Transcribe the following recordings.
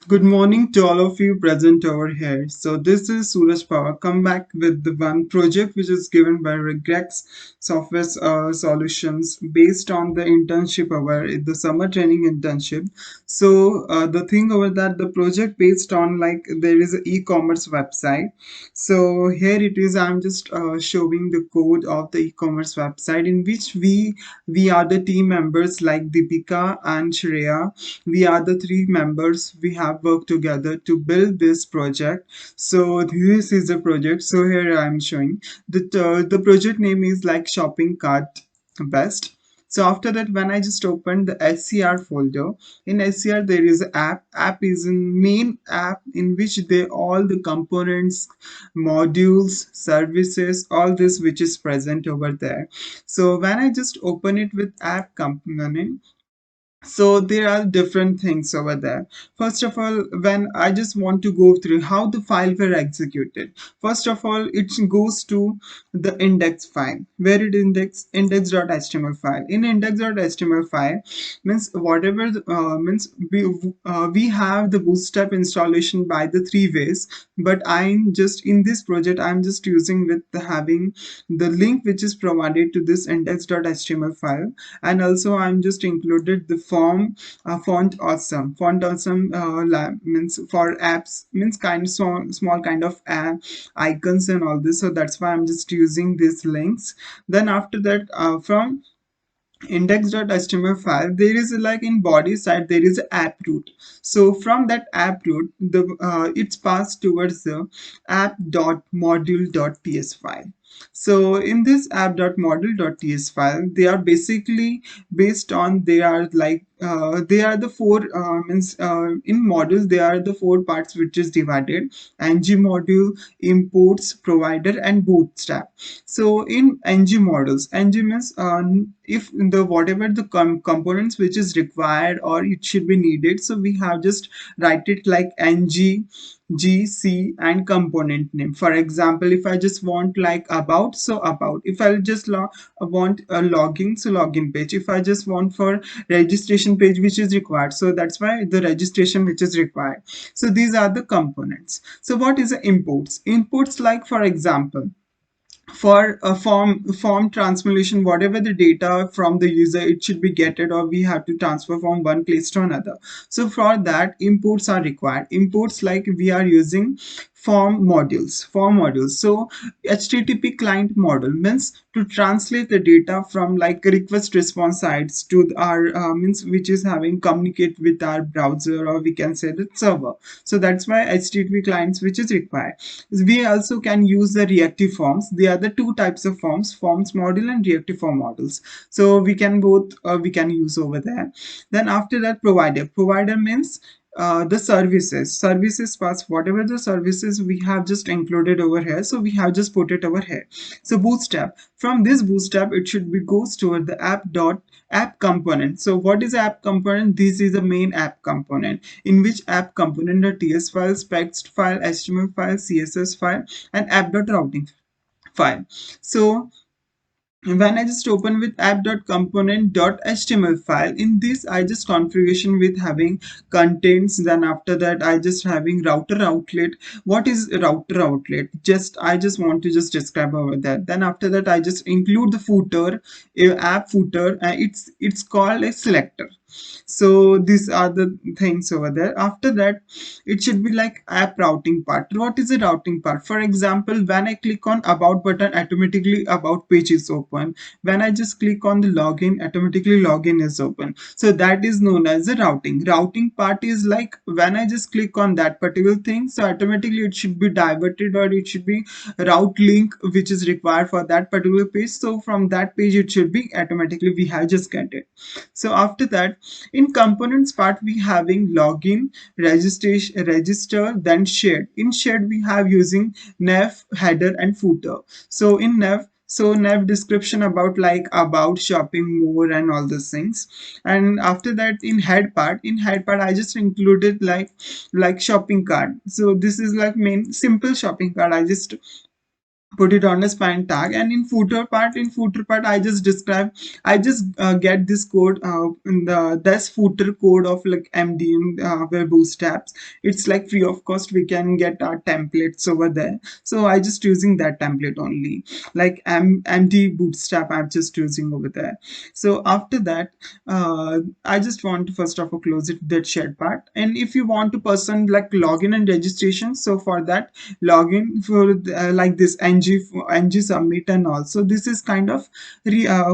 Good morning to all of you present over here. So this is Suraj Power. Come back with the one project which is given by REGex Software Solutions based on the internship over the summer training internship. So the thing over that the project based on like there is an e-commerce website. So here it is. I'm just showing the code of the e-commerce website in which we are the team members like Deepika and Shreya. We are the three members. We have worked together to build this project. So this is the project. So here I'm showing the project name is like shopping cart best. So after that, when I just opened the SCR folder, in SCR there is app is in main app in which they all the components, modules, services, all this which is present over there. So when I just open it with app component, so there are different things over there. First of all, when I just want to go through how the file were executed, first of all it goes to the index file where it index.html file. In index.html file means whatever means we have the bootstrap installation by the three ways, but I'm just in this project I'm just using with having the link which is provided to this index.html file. And also I'm just included the font awesome means for apps, means kind of small kind of icons and all this. So that's why I'm just using these links. Then after that, from index.html file there is like in body side there is a app root. So from that app root the it's passed towards the app.module.ts file. So in this app.module.ts file they are basically based on they are like they are the four means in modules they are the four parts which is divided: ng module, imports, provider, and bootstrap. So in ng models, ng means if the whatever the components which is required or it should be needed, so we have just write it like ng gc and component name. For example, if I just want like about, so about. If I just want a login, so login page. If I just want for registration page which is required, so that's why the registration which is required. So these are the components. So what is the imports? Imports, like for example, for a form transformation, whatever the data from the user it should be getted, or we have to transfer from one place to another. So for that imports are required. Imports like we are using form modules. So http client model means to translate the data from like request response sites to our means which is having communicate with our browser, or we can say the server. So that's why http clients which is required. We also can use the reactive forms. They are the two types of forms module and reactive form models. So we can both we can use over there. Then after that, provider means the services parts, whatever the services we have just included over here, so we have just put it over here. So bootstrap, from this bootstrap it should be goes toward the app component. So what is app component? This is the main app component, in which app component are ts file, text file, html file, css file, and app.routing file. So when I just open with app.component.html file, in this I just configuration with having contents. Then after that I just having router outlet. What is router outlet? I just want to just describe over that. Then after that I just include the footer, app footer. It's called a selector. So these are the things over there. After that it should be like app routing part. What is the routing part? For example, when I click on about button, automatically about page is open. When I just click on the login, automatically login is open. So that is known as the routing part is like when I just click on that particular thing, so automatically it should be diverted, or it should be route link which is required for that particular page. So from that page it should be automatically we have just get it. So after that, in components part we having login, registration, register, then shared. In shared we have using nav, header, and footer. So in nav, so nav description about like about shopping more and all those things. And after that, in head part I just included like shopping cart. So this is like main simple shopping cart. I just put it on a span tag. And in footer part I just describe, I just get this code in the this footer code of like md in where bootstraps, it's like free of cost, we can get our templates over there. So I just using that template only, like md bootstrap I'm just using over there. So after that, I just want to first of all close it that shared part. And if you want to person like login and registration, so for that login for like this ng submit and also this is kind of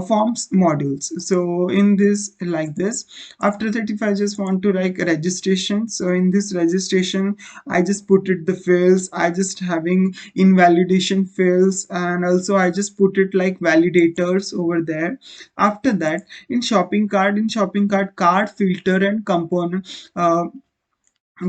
forms modules. So in this like this, after that if I just want to like registration, so in this registration I just put it the fields, I just having invalidation fields, and also I just put it like validators over there. After that, in shopping cart card filter and component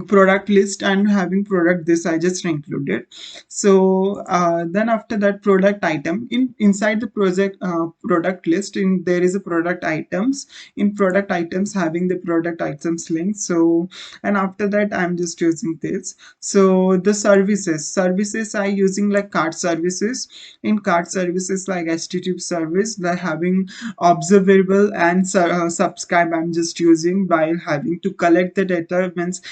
product list and having product, this I just included. So then after that product item, inside the project product list, in there is a product items, in product items having the product items link. So and after that I'm just using this. So the services I using like cart services. In cart services like http service, like having observable and subscribe I'm just using, while having to collect the data means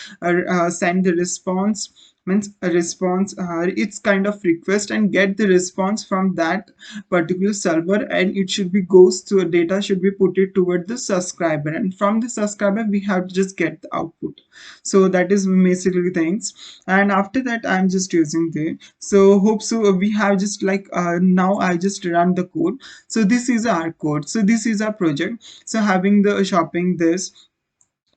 send the response, means a response, it's kind of request and get the response from that particular server, and it should be goes to a data should be put it toward the subscriber, and from the subscriber we have to just get the output. So that is basically things. And after that I'm just using the, so hope so we have just like now I just run the code. So this is our code, so this is our project. So having the shopping this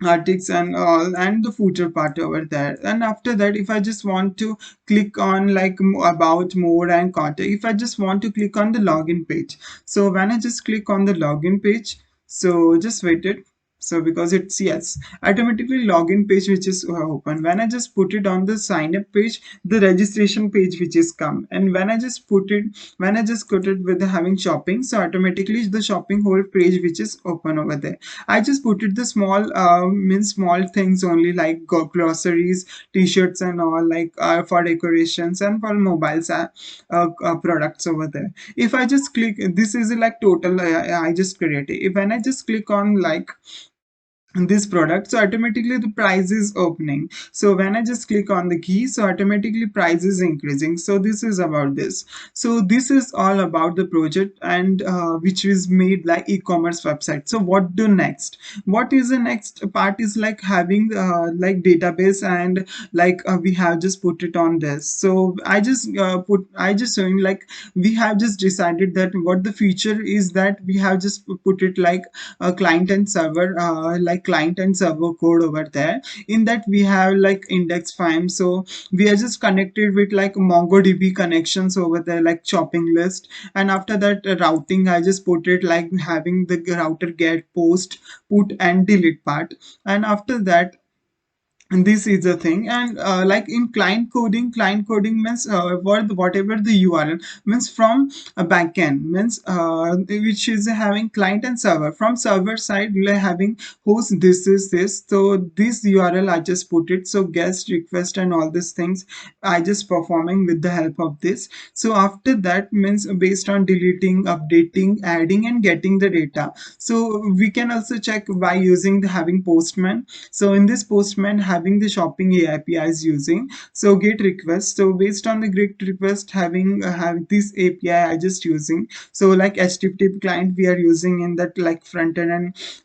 articles and all, and the footer part over there. And after that if I just want to click on like about more and contact, if I just want to click on the login page, so when I just click on the login page, so just wait it. So because it's yes automatically login page which is open, when I just put it on the sign up page, the registration page which is come, and when I just put it, when I just put it with the having shopping, so automatically the shopping whole page which is open over there. I just put it the small means small things only, like groceries, t-shirts and all, like for decorations and for mobiles products over there. If I just click, this is like total I just created. If when I just click on like this product, so automatically the price is opening. So when I just click on the key, so automatically price is increasing. So this is about this. So this is all about the project, and which is made like e-commerce website. So what do next, what is the next part is like having like database, and like we have just put it on this. So I just showing like we have just decided that what the feature is, that we have just put it like a client and server, like client and server code over there. In that we have like index file, so we are just connected with like MongoDB connections over there, like shopping list. And after that routing, I just put it like having the router get, post, put and delete part. And after that, and this is the thing. And like in client coding means whatever the URL means from a backend means which is having client and server. From server side we are having host, this is this, so this URL I just put it, so guest request and all these things I just performing with the help of this. So after that means based on deleting, updating, adding and getting the data. So we can also check by using the having postman. So in this postman having the shopping API is using, so get request, so based on the get request having have this API I just using. So like HTTP client we are using in that like front end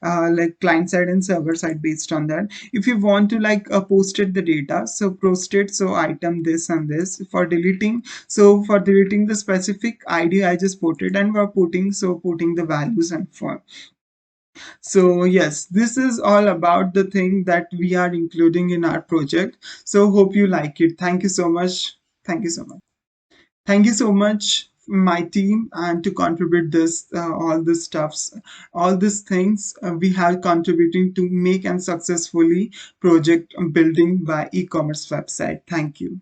and like client side and server side. Based on that, if you want to like post it the data, so post it, so item this and this. For deleting, so for deleting the specific ID I just put it, and we're putting, so putting the values and for. So yes, this is all about the thing that we are including in our project. So hope you like it. Thank you so much. Thank you so much. Thank you so much, my team, and to contribute this all the stuffs, all these things we have contributing to make and successfully project building by e-commerce website. Thank you.